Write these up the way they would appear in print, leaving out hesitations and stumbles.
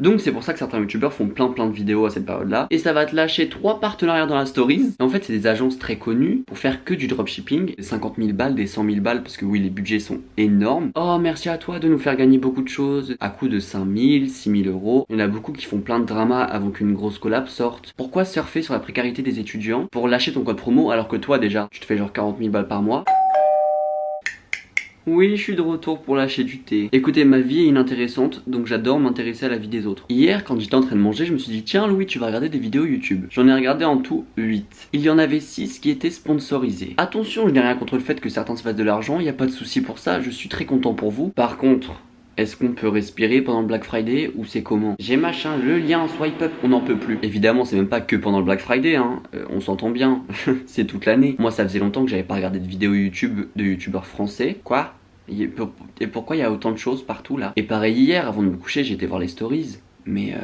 Donc c'est pour ça que certains youtubeurs font plein de vidéos à cette période là. Et ça va te lâcher 3 partenariats dans la stories. Et en fait c'est des agences très connues pour faire que du dropshipping. Des 50 000 balles, des 100 000 balles, parce que oui les budgets sont énormes. Oh merci à toi de nous faire gagner beaucoup de choses à coût de 5 000, 6 000 euros. Il y en a beaucoup qui font plein de drama avant qu'une grosse collab sorte. Pourquoi surfer sur la précarité des étudiants pour lâcher ton code promo alors que toi déjà tu te fais genre 40 000 balles par mois? Oui, je suis de retour pour lâcher du thé. Écoutez, ma vie est inintéressante, donc j'adore m'intéresser à la vie des autres. Hier, quand j'étais en train de manger, je me suis dit, tiens Louis, tu vas regarder des vidéos YouTube. J'en ai regardé en tout 8. Il y en avait 6 qui étaient sponsorisés. Attention, je n'ai rien contre le fait que certains se fassent de l'argent, il n'y a pas de souci pour ça, je suis très content pour vous. Par contre, est-ce qu'on peut respirer pendant le Black Friday ou c'est comment? J'ai machin, le lien, swipe up, on n'en peut plus. Évidemment, c'est même pas que pendant le Black Friday, hein. On s'entend bien. C'est toute l'année. Moi, ça faisait longtemps que j'avais pas regardé de vidéos YouTube de youtubeurs français. Quoi? Et pourquoi il y a autant de choses partout là? Et pareil hier, avant de me coucher, j'étais voir les stories. Mais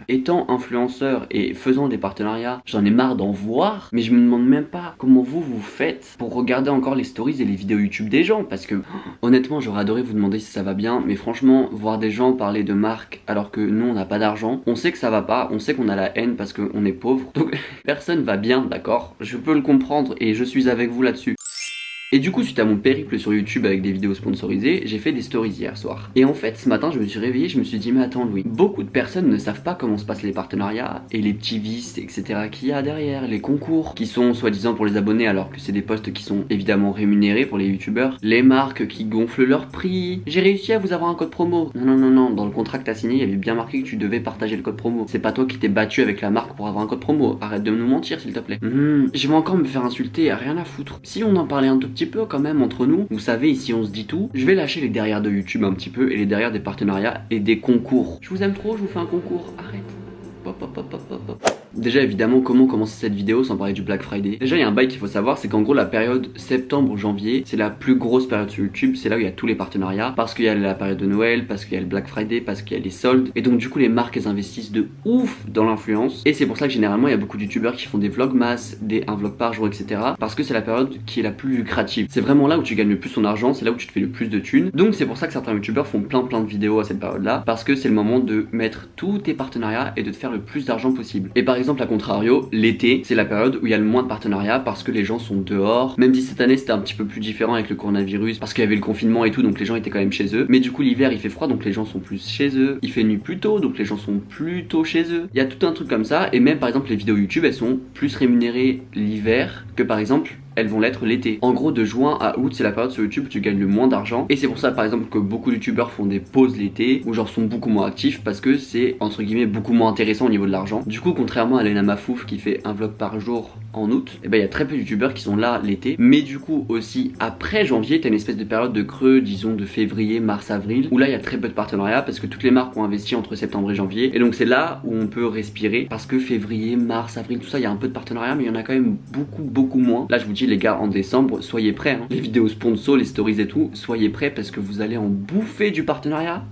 étant influenceur et faisant des partenariats, j'en ai marre d'en voir. Mais je me demande même pas comment vous faites pour regarder encore les stories et les vidéos YouTube des gens. Parce que honnêtement j'aurais adoré vous demander si ça va bien. Mais franchement, voir des gens parler de marques alors que nous on n'a pas d'argent, on sait que ça va pas, on sait qu'on a la haine parce qu'on est pauvre. Donc personne va bien, d'accord? Je peux le comprendre et je suis avec vous là-dessus. Et du coup, suite à mon périple sur YouTube avec des vidéos sponsorisées, j'ai fait des stories hier soir. Et en fait, ce matin, je me suis réveillé, je me suis dit, mais attends Louis, beaucoup de personnes ne savent pas comment se passent les partenariats et les petits vices, etc. qu'il y a derrière, les concours qui sont soi-disant pour les abonnés alors que c'est des posts qui sont évidemment rémunérés pour les youtubeurs, les marques qui gonflent leur prix. J'ai réussi à vous avoir un code promo. Non, dans le contrat que t'as signé, il y avait bien marqué que tu devais partager le code promo. C'est pas toi qui t'es battu avec la marque pour avoir un code promo. Arrête de nous mentir s'il te plaît. Je vais encore me faire insulter, rien à foutre. Si on en parlait un tout petit peu quand même entre nous, vous savez ici on se dit tout, je vais lâcher les derrière de YouTube un petit peu et les derrière des partenariats et des concours. Je vous aime trop, je vous fais un concours, arrête. Déjà évidemment comment commencer cette vidéo sans parler du Black Friday. Déjà il y a un bail qu'il faut savoir, c'est qu'en gros la période septembre-janvier c'est la plus grosse période sur YouTube, c'est là où il y a tous les partenariats, parce qu'il y a la période de Noël, parce qu'il y a le Black Friday, parce qu'il y a les soldes, et donc du coup les marques elles investissent de ouf dans l'influence, et c'est pour ça que généralement il y a beaucoup de youtubeurs qui font des vlogmas, un vlog par jour etc, parce que c'est la période qui est la plus lucrative, c'est vraiment là où tu gagnes le plus ton argent, c'est là où tu te fais le plus de thunes, donc c'est pour ça que certains youtubeurs font plein de vidéos à cette période là, parce que c'est le moment de mettre tous tes partenariats et de te faire le plus d'argent possible. Et par exemple à contrario, l'été c'est la période où il y a le moins de partenariats parce que les gens sont dehors, même si cette année c'était un petit peu plus différent avec le coronavirus parce qu'il y avait le confinement et tout, donc les gens étaient quand même chez eux, mais du coup l'hiver il fait froid donc les gens sont plus chez eux, il fait nuit plus tôt donc les gens sont plus tôt chez eux, il y a tout un truc comme ça. Et même par exemple les vidéos YouTube elles sont plus rémunérées l'hiver que par exemple elles vont l'être l'été. En gros de juin à août c'est la période sur YouTube où tu gagnes le moins d'argent, et c'est pour ça par exemple que beaucoup de youtubeurs font des pauses l'été ou genre sont beaucoup moins actifs parce que c'est entre guillemets beaucoup moins intéressant au niveau de l'argent. Du coup contrairement à Lena Mafouf qui fait un vlog par jour en août, et ben il y a très peu de youtubeurs qui sont là l'été, mais du coup aussi après janvier t'as une espèce de période de creux, disons de février, mars, avril, où là il y a très peu de partenariats parce que toutes les marques ont investi entre septembre et janvier, et donc c'est là où on peut respirer parce que février, mars, avril, tout ça il y a un peu de partenariats mais il y en a quand même beaucoup moins. Là je vous dis les gars, en décembre soyez prêts hein. Les vidéos sponsor, les stories et tout, soyez prêts parce que vous allez en bouffer du partenariat.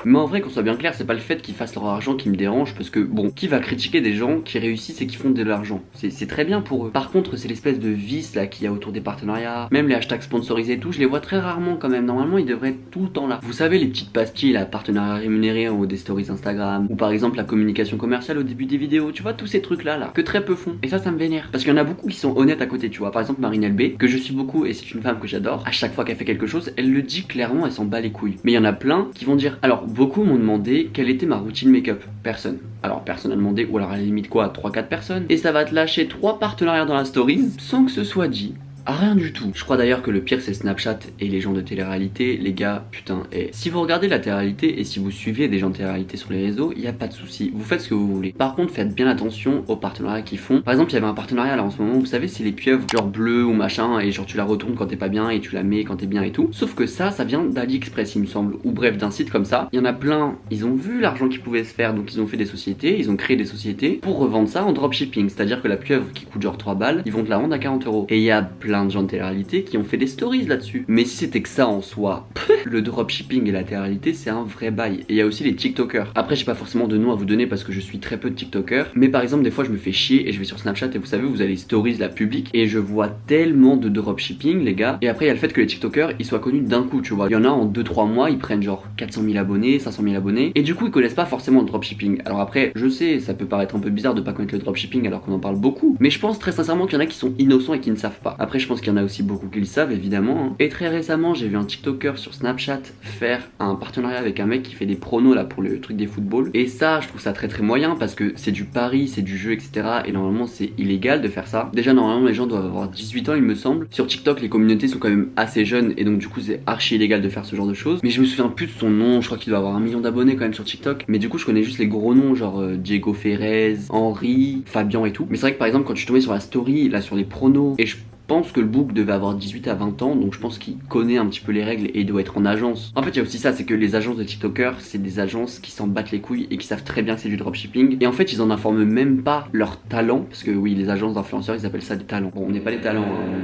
Mais en vrai qu'on soit bien clair, c'est pas le fait qu'ils fassent leur argent qui me dérange, parce que bon, qui va critiquer des gens qui réussissent et qui font de l'argent? C'est très bien pour eux. Par contre c'est l'espèce de vice là qu'il y a autour des partenariats, même les hashtags sponsorisés et tout, je les vois très rarement quand même. Normalement ils devraient être tout le temps là. Vous savez les petites pastilles là, partenariats rémunérés en haut des stories Instagram, ou par exemple la communication commerciale au début des vidéos, tu vois tous ces trucs là que très peu font, et ça me vénère parce qu'il y en a beaucoup qui sont honnêtes à côté, tu vois. Par exemple Marine LB que je suis beaucoup et c'est une femme que j'adore, à chaque fois qu'elle fait quelque chose elle le dit clairement, elle s'en bat les couilles. Mais il y en a plein qui vont dire, alors beaucoup m'ont demandé quelle était ma routine make-up. Personne. Alors personne a demandé, ou alors à la limite quoi, 3-4 personnes. Et ça va te lâcher 3 partenariats dans la stories sans que ce soit dit. Rien du tout. Je crois d'ailleurs que le pire c'est Snapchat et les gens de télé-réalité. Les gars, putain, et si vous regardez la télé-réalité et si vous suivez des gens de télé-réalité sur les réseaux, il y a pas de souci, vous faites ce que vous voulez. Par contre, faites bien attention aux partenariats qu'ils font. Par exemple, il y avait un partenariat là en ce moment, vous savez, c'est les pieuvres genre bleues ou machin, et genre tu la retournes quand t'es pas bien et tu la mets quand t'es bien et tout. Sauf que ça vient d'AliExpress il me semble, ou bref d'un site comme ça. Il y en a plein, ils ont vu l'argent qu'ils pouvaient se faire, donc ils ont fait des sociétés, ils ont créé des sociétés pour revendre ça en dropshipping. C'est-à-dire que la pieuvre qui coûte genre 3 balles, ils vont te la vendre à 40 euros. Et il y a plein plein de gens de télé-réalité qui ont fait des stories là-dessus. Mais si c'était que ça en soi, le dropshipping et la télé-réalité c'est un vrai bail. Et il y a aussi les TikTokers. Après j'ai pas forcément de nom à vous donner parce que je suis très peu de TikTokers. Mais par exemple des fois je me fais chier et je vais sur Snapchat et vous savez vous avez les stories la publique et je vois tellement de dropshipping les gars. Et après il y a le fait que les TikTokers ils soient connus d'un coup tu vois. Il y en a en 2-3 mois ils prennent genre 400 000 abonnés, 500 000 abonnés et du coup ils connaissent pas forcément le dropshipping. Alors après je sais ça peut paraître un peu bizarre de pas connaître le dropshipping alors qu'on en parle beaucoup. Mais je pense très sincèrement qu'il y en a qui sont innocents et qui ne savent pas. Après je pense qu'il y en a aussi beaucoup qui le savent évidemment hein. Et très récemment j'ai vu un TikToker sur Snapchat faire un partenariat avec un mec qui fait des pronos là pour le truc des footballs. Et ça je trouve ça très très moyen parce que c'est du pari, c'est du jeu etc. Et normalement c'est illégal de faire ça. Déjà normalement les gens doivent avoir 18 ans il me semble. Sur TikTok les communautés sont quand même assez jeunes et donc du coup c'est archi illégal de faire ce genre de choses. Mais je me souviens plus de son nom, je crois qu'il doit avoir 1 million d'abonnés quand même sur TikTok. Mais du coup je connais juste les gros noms genre Diego Ferrez, Henry, Fabian et tout. Mais c'est vrai que par exemple quand je suis tombé sur la story là sur les pronos et je pense que le book devait avoir 18 à 20 ans donc je pense qu'il connaît un petit peu les règles et il doit être en agence. En fait il y a aussi ça, c'est que les agences de TikTokers c'est des agences qui s'en battent les couilles et qui savent très bien que c'est du dropshipping et en fait ils en informent même pas leurs talents parce que oui les agences d'influenceurs ils appellent ça des talents. Bon on n'est pas des talents hein.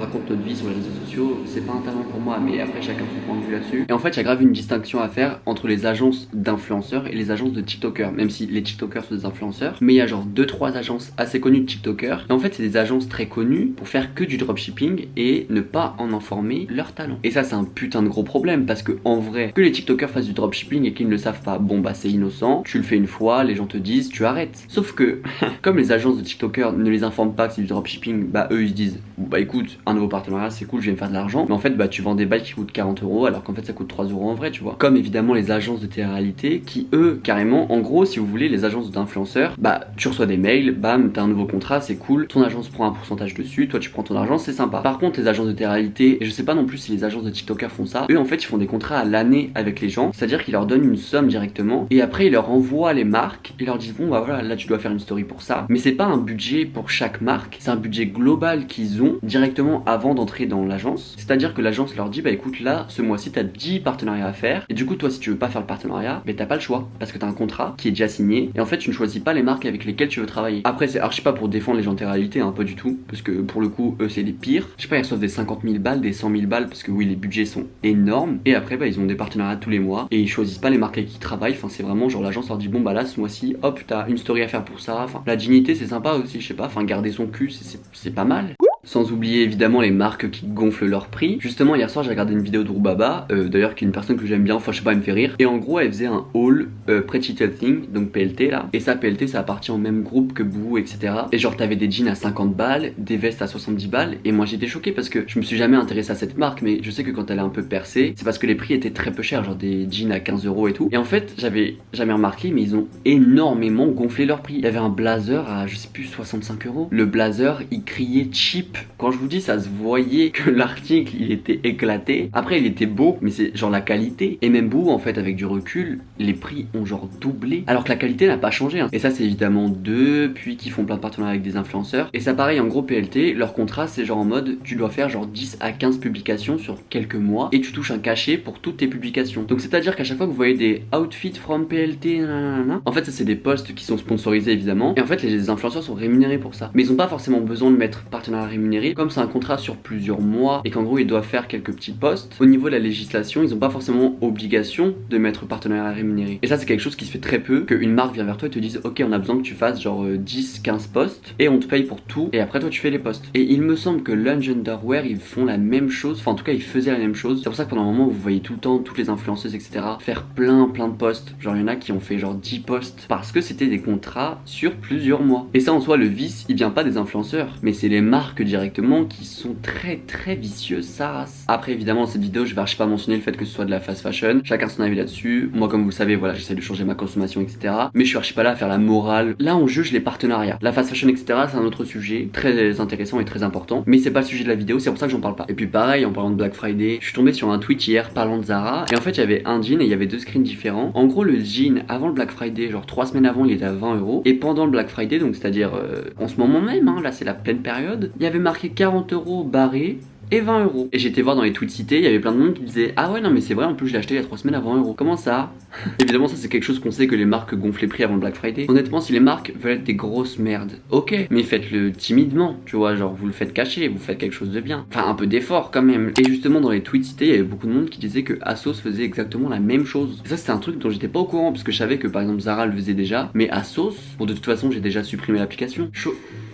Raconte notre vie sur les réseaux sociaux, c'est pas un talent pour moi mais après chacun son point de vue là-dessus. Et en fait il y a grave une distinction à faire entre les agences d'influenceurs et les agences de TikTokers, même si les TikTokers sont des influenceurs, mais il y a genre 2-3 agences assez connues de TikTokers et en fait c'est des agences très connues pour faire que du dropshipping et ne pas en informer leurs talents. Et ça c'est un putain de gros problème parce que en vrai que les TikTokers fassent du dropshipping et qu'ils ne le savent pas, bon bah c'est innocent, tu le fais une fois, les gens te disent tu arrêtes. Sauf que comme les agences de TikTokers ne les informent pas que c'est du dropshipping, bah eux ils se disent bah écoute un nouveau partenariat c'est cool je vais me faire de l'argent, mais en fait bah tu vends des balles qui coûtent 40 € alors qu'en fait ça coûte 3 € en vrai tu vois. Comme évidemment les agences de télé-réalité qui eux carrément en gros si vous voulez les agences d'influenceurs bah tu reçois des mails, bam t'as un nouveau contrat c'est cool, ton agence prend un pourcentage dessus, toi tu prends ton argent c'est sympa. Par contre les agences de télé-réalité et je sais pas non plus si les agences de TikTokers font ça, eux en fait ils font des contrats à l'année avec les gens, c'est à dire qu'ils leur donnent une somme directement et après ils leur envoient les marques, ils leur disent bon bah voilà là tu dois faire une story pour ça, mais c'est pas un budget pour chaque marque, c'est un budget global qu'ils ont directement avant d'entrer dans l'agence. C'est à dire que l'agence leur dit bah écoute là ce mois-ci t'as 10 partenariats à faire et du coup toi si tu veux pas faire le partenariat mais t'as pas le choix parce que t'as un contrat qui est déjà signé et en fait tu ne choisis pas les marques avec lesquelles tu veux travailler. Après c'est archi pas pour défendre les gens de télé-réalité hein, pas du tout parce que pour le coup eux c'est des pires. Je sais pas ils reçoivent des 50 000 balles, des 100 000 balles parce que oui les budgets sont énormes et après bah ils ont des partenariats tous les mois et ils choisissent pas les marques avec qui ils travaillent. Enfin c'est vraiment genre l'agence leur dit bon bah là ce mois-ci hop t'as une story à faire pour ça. Enfin la dignité c'est sympa aussi je sais pas, enfin garder son cul c'est pas mal. Sans oublier évidemment les marques qui gonflent leur prix. Justement hier soir j'ai regardé une vidéo de Roubaba, d'ailleurs qui est une personne que j'aime bien, enfin je sais pas elle me fait rire. Et en gros elle faisait un haul Pretty Little Thing, donc PLT là. Et ça PLT ça appartient au même groupe que Boo etc. Et genre t'avais des jeans à 50 balles, des vestes à 70 balles. Et moi j'étais choqué parce que je me suis jamais intéressé à cette marque, mais je sais que quand elle est un peu percée, c'est parce que les prix étaient très peu chers, genre des jeans à 15 € et tout. Et en fait j'avais jamais remarqué mais ils ont énormément gonflé leur prix. Il y avait un blazer à je sais plus 65 €. Le blazer il criait cheap. Quand je vous dis ça se voyait que l'article il était éclaté. Après il était beau mais c'est genre la qualité. Et même Boo en fait avec du recul les prix ont genre doublé alors que la qualité n'a pas changé hein. Et ça c'est évidemment depuis qu'ils font plein de partenariats avec des influenceurs. Et ça pareil en gros PLT leur contrat c'est genre en mode tu dois faire genre 10 à 15 publications sur quelques mois et tu touches un cachet pour toutes tes publications. Donc c'est à dire qu'à chaque fois que vous voyez des outfits from PLT nanana, en fait ça c'est des posts qui sont sponsorisés évidemment. Et en fait les influenceurs sont rémunérés pour ça. Mais ils ont pas forcément besoin de mettre partenariat rémunéré. Comme c'est un contrat sur plusieurs mois et qu'en gros ils doivent faire quelques petits posts, au niveau de la législation ils n'ont pas forcément obligation de mettre partenariat rémunéré. Et ça c'est quelque chose qui se fait très peu, qu'une marque vient vers toi et te dise ok on a besoin que tu fasses genre 10-15 posts et on te paye pour tout et après toi tu fais les posts. Et il me semble que Lunge Underwear ils font la même chose, enfin en tout cas ils faisaient la même chose. C'est pour ça que pendant un moment vous voyez tout le temps toutes les influenceuses etc faire plein de posts. Genre il y en a qui ont fait genre 10 posts parce que c'était des contrats sur plusieurs mois. Et ça en soi le vice il vient pas des influenceurs mais c'est les marques directement qui sont très vicieuses ça race. Après évidemment dans cette vidéo je vais archi pas mentionner le fait que ce soit de la fast fashion, chacun son avis là-dessus. Moi comme vous le savez voilà j'essaie de changer ma consommation etc. Mais je suis archi pas là à faire la morale. Là on juge les partenariats. La fast fashion etc c'est un autre sujet très intéressant et très important. Mais c'est pas le sujet de la vidéo, c'est pour ça que j'en parle pas. Et puis pareil en parlant de Black Friday, je suis tombé sur un tweet hier parlant de Zara. Et en fait il y avait un jean et il y avait deux screens différents. En gros le jean avant le Black Friday, genre 3 semaines avant il était à 20 €. Et pendant le Black Friday, donc c'est à dire en ce moment même hein, là c'est la pleine période, il y avait marqué 40 € barré et 20 €. Et j'étais voir dans les tweets cités, il y avait plein de monde qui disait ah ouais non mais c'est vrai, en plus je l'ai acheté il y a 3 semaines à 20 €. Comment ça? Évidemment ça c'est quelque chose qu'on sait que les marques gonflent les prix avant le Black Friday. Honnêtement si les marques veulent être des grosses merdes, ok, mais faites-le timidement, tu vois, genre vous le faites cacher, vous faites quelque chose de bien. Enfin un peu d'effort quand même. Et justement dans les tweets cités, il y avait beaucoup de monde qui disait que ASOS faisait exactement la même chose. Et ça c'était un truc dont j'étais pas au courant parce que je savais que par exemple Zara le faisait déjà, mais ASOS, bon de toute façon j'ai déjà supprimé l'application.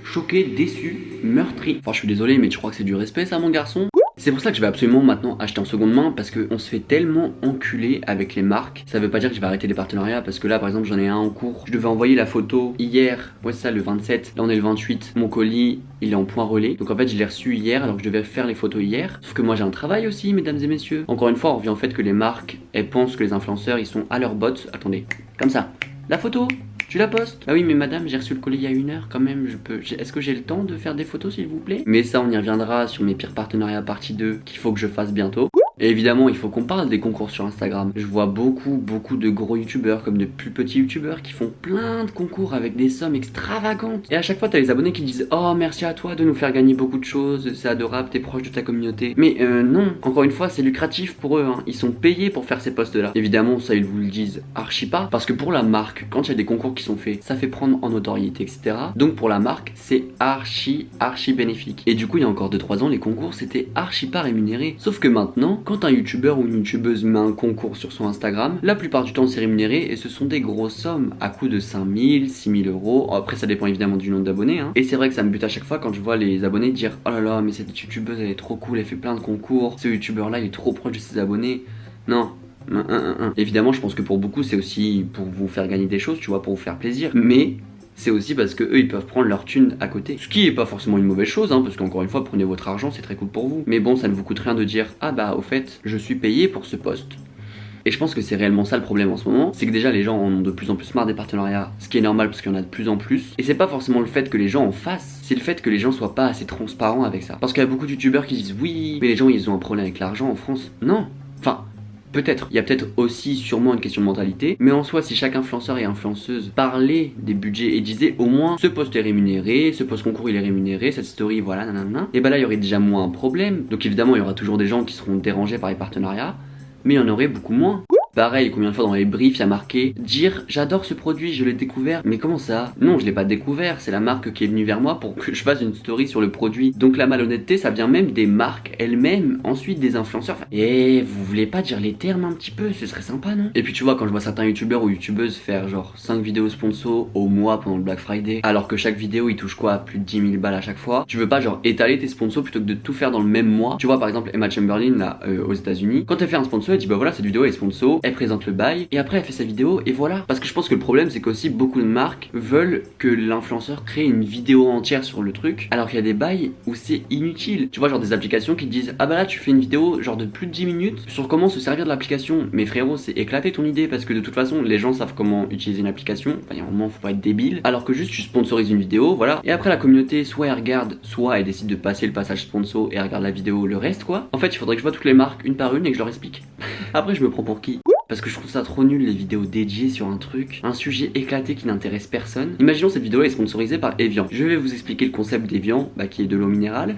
Choqué, déçu, meurtri. Enfin je suis désolé mais tu crois que c'est du respect ça mon garçon? C'est pour ça que je vais absolument maintenant acheter en seconde main parce qu'on se fait tellement enculer avec les marques. Ça veut pas dire que je vais arrêter les partenariats parce que là par exemple j'en ai un en cours. Je devais envoyer la photo hier, ouais c'est ça le 27, là on est le 28. Mon colis il est en point relais. Donc en fait je l'ai reçu hier alors que je devais faire les photos hier. Sauf que moi j'ai un travail aussi mesdames et messieurs. Encore une fois on revient au fait que les marques elles pensent que les influenceurs ils sont à leur bottes. Attendez, comme ça, la photo tu la postes? Ah oui mais madame j'ai reçu le colis il y a 1 heure quand même, est-ce que j'ai le temps de faire des photos s'il vous plaît? Mais ça on y reviendra sur mes pires partenariats partie 2 qu'il faut que je fasse bientôt. Et évidemment il faut qu'on parle des concours sur Instagram. Je vois beaucoup de gros youtubeurs comme de plus petits youtubeurs qui font plein de concours avec des sommes extravagantes. Et à chaque fois t'as les abonnés qui disent oh merci à toi de nous faire gagner beaucoup de choses, c'est adorable, t'es proche de ta communauté. Mais non, encore une fois c'est lucratif pour eux hein. Ils sont payés pour faire ces posts là. Évidemment ça ils vous le disent archi pas. Parce que pour la marque, quand il y a des concours qui sont faits, ça fait prendre en notoriété etc. Donc pour la marque c'est archi bénéfique. Et du coup il y a encore 2-3 ans les concours c'était archi pas rémunéré. Sauf que maintenant quand un youtubeur ou une youtubeuse met un concours sur son Instagram, la plupart du temps c'est rémunéré et ce sont des grosses sommes à coût de 5000, 6000 €. Après ça dépend évidemment du nombre d'abonnés hein. Et c'est vrai que ça me bute à chaque fois quand je vois les abonnés dire oh là là mais cette youtubeuse elle est trop cool, elle fait plein de concours, ce youtubeur là il est trop proche de ses abonnés. Non. Évidemment je pense que pour beaucoup c'est aussi pour vous faire gagner des choses, tu vois, pour vous faire plaisir. Mais c'est aussi parce que eux ils peuvent prendre leur thune à côté. Ce qui est pas forcément une mauvaise chose hein, parce qu'encore une fois prenez votre argent, c'est très cool pour vous. Mais bon ça ne vous coûte rien de dire ah bah au fait je suis payé pour ce poste. Et je pense que c'est réellement ça le problème en ce moment, c'est que déjà les gens en ont de plus en plus marre des partenariats, ce qui est normal parce qu'il y en a de plus en plus. Et c'est pas forcément le fait que les gens en fassent, c'est le fait que les gens soient pas assez transparents avec ça. Parce qu'il y a beaucoup de youtubeurs qui disent oui mais les gens ils ont un problème avec l'argent en France. Non, enfin peut-être, il y a peut-être aussi sûrement une question de mentalité, mais en soi si chaque influenceur et influenceuse parlait des budgets et disait au moins ce post est rémunéré, ce post concours il est rémunéré, cette story voilà nanana, et bah là il y aurait déjà moins un problème. Donc évidemment il y aura toujours des gens qui seront dérangés par les partenariats, mais il y en aurait beaucoup moins. Pareil, combien de fois dans les briefs il y a marqué dire j'adore ce produit, je l'ai découvert. Mais comment ça? Non, je l'ai pas découvert, c'est la marque qui est venue vers moi pour que je fasse une story sur le produit. Donc la malhonnêteté ça vient même des marques elles-mêmes, ensuite des influenceurs. Et vous voulez pas dire les termes un petit peu? Ce serait sympa non? Et puis tu vois quand je vois certains youtubeurs ou youtubeuses faire genre 5 vidéos sponsor au mois pendant le Black Friday, alors que chaque vidéo il touche quoi? Plus de 10 000 balles à chaque fois. Tu veux pas genre étaler tes sponsors plutôt que de tout faire dans le même mois? Tu vois par exemple Emma Chamberlain là aux États-Unis, quand elle fait un sponsor elle dit bah voilà cette vidéo est sponsor, elle présente le bail et après elle fait sa vidéo et voilà. Parce que je pense que le problème c'est qu'aussi beaucoup de marques veulent que l'influenceur crée une vidéo entière sur le truc alors qu'il y a des bails où c'est inutile. Tu vois genre des applications qui te disent ah bah là tu fais une vidéo genre de plus de 10 minutes sur comment se servir de l'application. Mais frérot c'est éclaté ton idée parce que de toute façon les gens savent comment utiliser une application, enfin il y a un moment faut pas être débile. Alors que juste tu sponsorises une vidéo voilà et après la communauté soit elle regarde soit elle décide de passer le passage sponsor et elle regarde la vidéo le reste quoi. En fait il faudrait que je vois toutes les marques une par une et que je leur explique. Après je me prends pour qui? Parce que je trouve ça trop nul les vidéos dédiées sur un truc, un sujet éclaté qui n'intéresse personne. Imaginons cette vidéo est sponsorisée par Evian. Je vais vous expliquer le concept d'Evian, qui est de l'eau minérale.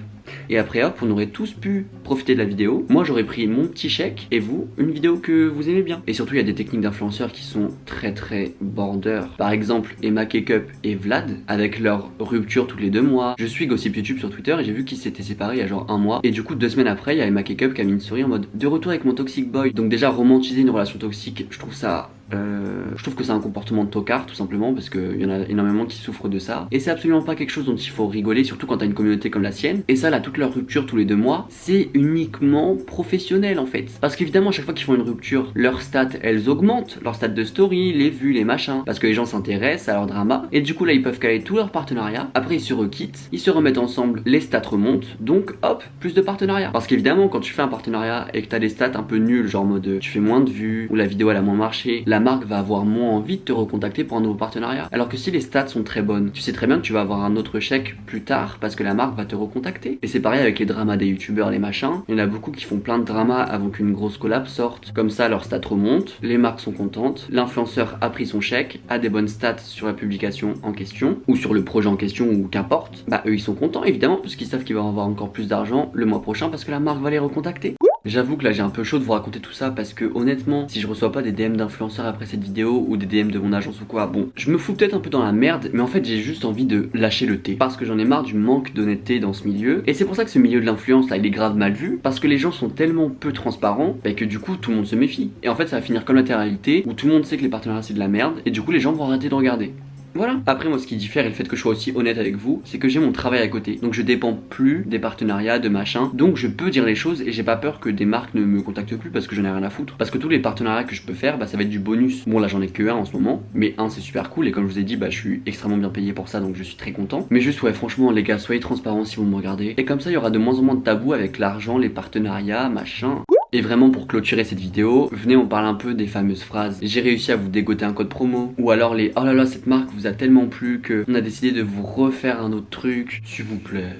Et après hop, on aurait tous pu profiter de la vidéo. Moi j'aurais pris mon petit chèque et vous, une vidéo que vous aimez bien. Et surtout il y a des techniques d'influenceurs qui sont très border. Par exemple Emma Cakeup et Vlad avec leur rupture tous les 2 mois. Je suis Gossip YouTube sur Twitter et j'ai vu qu'ils s'étaient séparés il y a genre 1 mois. Et du coup 2 semaines après il y a Emma Cakeup qui a mis une story en mode de retour avec mon toxic boy. Donc déjà romantiser une relation toxique, je trouve ça... je trouve que c'est un comportement de tocard tout simplement parce qu'il y en a énormément qui souffrent de ça et c'est absolument pas quelque chose dont il faut rigoler, surtout quand t'as une communauté comme la sienne. Et ça là, toute leur rupture tous les 2 mois c'est uniquement professionnel en fait, parce qu'évidemment à chaque fois qu'ils font une rupture leurs stats elles augmentent, leurs stats de story, les vues, les machins, parce que les gens s'intéressent à leur drama et du coup là ils peuvent caler tous leurs partenariats. Après ils se requittent, ils se remettent ensemble, les stats remontent, donc hop plus de partenariats. Parce qu'évidemment quand tu fais un partenariat et que t'as des stats un peu nuls genre mode tu fais moins de vues ou la vidéo elle a moins marché, la marque va avoir moins envie de te recontacter pour un nouveau partenariat. Alors que si les stats sont très bonnes, tu sais très bien que tu vas avoir un autre chèque plus tard parce que la marque va te recontacter. Et c'est pareil avec les dramas des youtubeurs, les machins. Il y en a beaucoup qui font plein de dramas avant qu'une grosse collab sorte. Comme ça, leur stats remontent, les marques sont contentes, l'influenceur a pris son chèque, a des bonnes stats sur la publication en question, ou sur le projet en question, ou qu'importe. Bah eux ils sont contents évidemment, puisqu'ils savent qu'ils vont avoir encore plus d'argent le mois prochain parce que la marque va les recontacter. J'avoue que là j'ai un peu chaud de vous raconter tout ça parce que honnêtement, si je reçois pas des DM d'influenceurs après cette vidéo ou des DM de mon agence ou quoi, bon, je me fous peut-être un peu dans la merde, mais en fait j'ai juste envie de lâcher le thé parce que j'en ai marre du manque d'honnêteté dans ce milieu. Et c'est pour ça que ce milieu de l'influence là il est grave mal vu parce que les gens sont tellement peu transparents et que du coup tout le monde se méfie. Et en fait ça va finir comme la télé-réalité où tout le monde sait que les partenariats c'est de la merde et du coup les gens vont arrêter de regarder. Voilà. Après moi ce qui diffère et le fait que je sois aussi honnête avec vous, c'est que j'ai mon travail à côté. Donc je dépends plus des partenariats, de machin. Donc je peux dire les choses et j'ai pas peur que des marques ne me contactent plus parce que j'en ai rien à foutre. Parce que tous les partenariats que je peux faire, bah ça va être du bonus. Bon là j'en ai que un en ce moment, mais un c'est super cool et comme je vous ai dit, bah je suis extrêmement bien payé pour ça donc je suis très content. Mais juste ouais franchement les gars, soyez transparents si vous me regardez. Et comme ça il y aura de moins en moins de tabous avec l'argent, les partenariats, machin. Et vraiment pour clôturer cette vidéo, venez on parle un peu des fameuses phrases j'ai réussi à vous dégoter un code promo, ou alors les oh là là cette marque vous a tellement plu que on a décidé de vous refaire un autre truc, s'il vous plaît.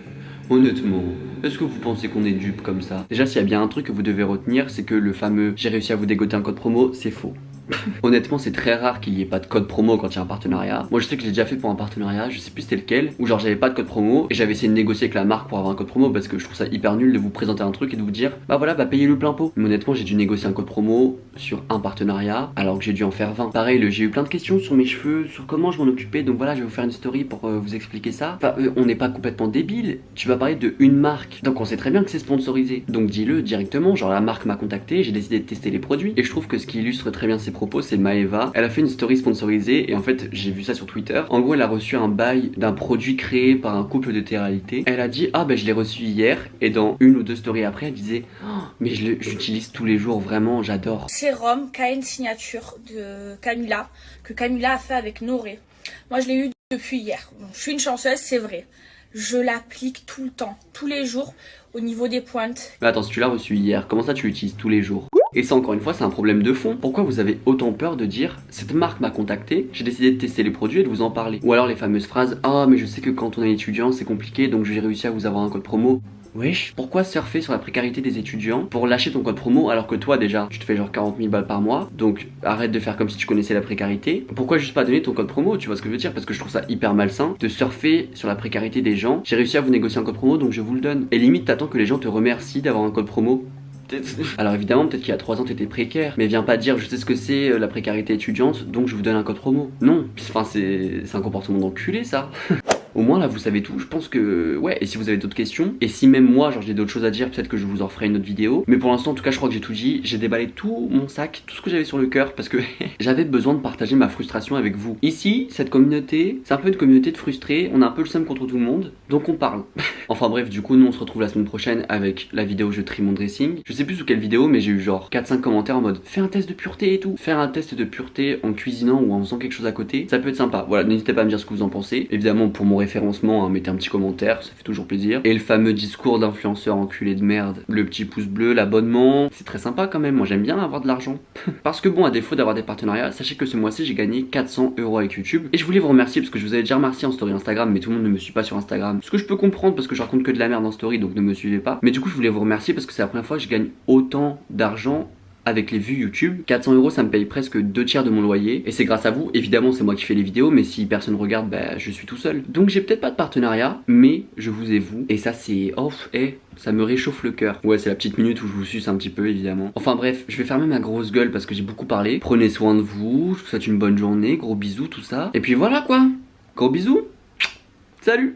Honnêtement, est-ce que vous pensez qu'on est dupe comme ça? Déjà s'il y a bien un truc que vous devez retenir, c'est que le fameux j'ai réussi à vous dégoter un code promo, c'est faux. Honnêtement c'est très rare qu'il n'y ait pas de code promo quand il y a un partenariat. Moi je sais que j'ai déjà fait pour un partenariat, je sais plus c'était lequel, où genre j'avais pas de code promo et j'avais essayé de négocier avec la marque pour avoir un code promo parce que je trouve ça hyper nul de vous présenter un truc et de vous dire bah voilà bah payez le plein pot. Mais honnêtement j'ai dû négocier un code promo sur un partenariat alors que j'ai dû en faire 20. Pareil j'ai eu plein de questions sur mes cheveux, sur comment je m'en occupais, donc voilà je vais vous faire une story pour vous expliquer ça. Enfin on n'est pas complètement débile, tu vas parler de une marque donc on sait très bien que c'est sponsorisé, donc dis-le directement, genre la marque m'a contacté, j'ai décidé de tester les produits. Et je trouve que ce qui illustre très bien ses propos c'est Maeva. Elle a fait une story sponsorisée et en fait j'ai vu ça sur Twitter. En gros elle a reçu un bail d'un produit créé par un couple de télé-réalité. Elle a dit ah bah je l'ai reçu hier et dans une ou deux stories après elle disait oh, mais j'utilise tous les jours vraiment j'adore. Sérum KN Signature de Camilla que Camilla a fait avec Noré. Moi je l'ai eu depuis hier. Je suis une chanceuse c'est vrai. Je l'applique tout le temps, tous les jours au niveau des pointes. Mais attends si tu l'as reçu hier, comment ça tu l'utilises tous les jours? Et ça encore une fois c'est un problème de fond. Pourquoi vous avez autant peur de dire cette marque m'a contacté, j'ai décidé de tester les produits et de vous en parler? Ou alors les fameuses phrases ah mais je sais que quand on est étudiant c'est compliqué donc j'ai réussi à vous avoir un code promo. Wesh, pourquoi surfer sur la précarité des étudiants pour lâcher ton code promo alors que toi déjà tu te fais genre 40 000 balles par mois, donc arrête de faire comme si tu connaissais la précarité. Pourquoi juste pas donner ton code promo, tu vois ce que je veux dire? Parce que je trouve ça hyper malsain de surfer sur la précarité des gens. J'ai réussi à vous négocier un code promo donc je vous le donne. Et limite t'attends que les gens te remercient d'avoir un code promo. Alors évidemment peut-être qu'il y a 3 ans t'étais précaire, mais viens pas dire je sais ce que c'est la précarité étudiante donc je vous donne un code promo. Non, enfin c'est un comportement d'enculé ça. Au moins là vous savez tout, je pense que ouais, et si vous avez d'autres questions, et si même moi genre j'ai d'autres choses à dire, peut-être que je vous en ferai une autre vidéo. Mais pour l'instant en tout cas je crois que j'ai tout dit, j'ai déballé tout mon sac, tout ce que j'avais sur le cœur parce que j'avais besoin de partager ma frustration avec vous. Ici, cette communauté, c'est un peu une communauté de frustrés, on a un peu le seum contre tout le monde, donc on parle. Enfin bref, du coup nous on se retrouve la semaine prochaine avec la vidéo je trie mon dressing. Je sais plus sous quelle vidéo mais j'ai eu genre 4-5 commentaires en mode fais un test de pureté et tout. Faire un test de pureté en cuisinant ou en faisant quelque chose à côté, ça peut être sympa. Voilà, n'hésitez pas à me dire ce que vous en pensez. Évidemment pour mon référencement, hein, mettez un petit commentaire, ça fait toujours plaisir. Et le fameux discours d'influenceur enculé de merde, le petit pouce bleu, l'abonnement, c'est très sympa quand même, moi j'aime bien avoir de l'argent. Parce que bon, à défaut d'avoir des partenariats, sachez que ce mois-ci j'ai gagné 400 € avec YouTube. Et je voulais vous remercier parce que je vous avais déjà remercié en story Instagram, mais tout le monde ne me suit pas sur Instagram. Ce que je peux comprendre parce que je raconte que de la merde en story, donc ne me suivez pas. Mais du coup je voulais vous remercier parce que c'est la première fois que je gagne autant d'argent avec les vues YouTube. 400 € ça me paye presque 2 tiers de mon loyer et c'est grâce à vous. Évidemment c'est moi qui fais les vidéos mais si personne regarde bah je suis tout seul. Donc j'ai peut-être pas de partenariat mais je vous ai vous et ça c'est off et ça me réchauffe le cœur. Ouais c'est la petite minute où je vous suce un petit peu évidemment. Enfin bref je vais fermer ma grosse gueule parce que j'ai beaucoup parlé. Prenez soin de vous, je vous souhaite une bonne journée, gros bisous tout ça. Et puis voilà quoi, gros bisous, salut.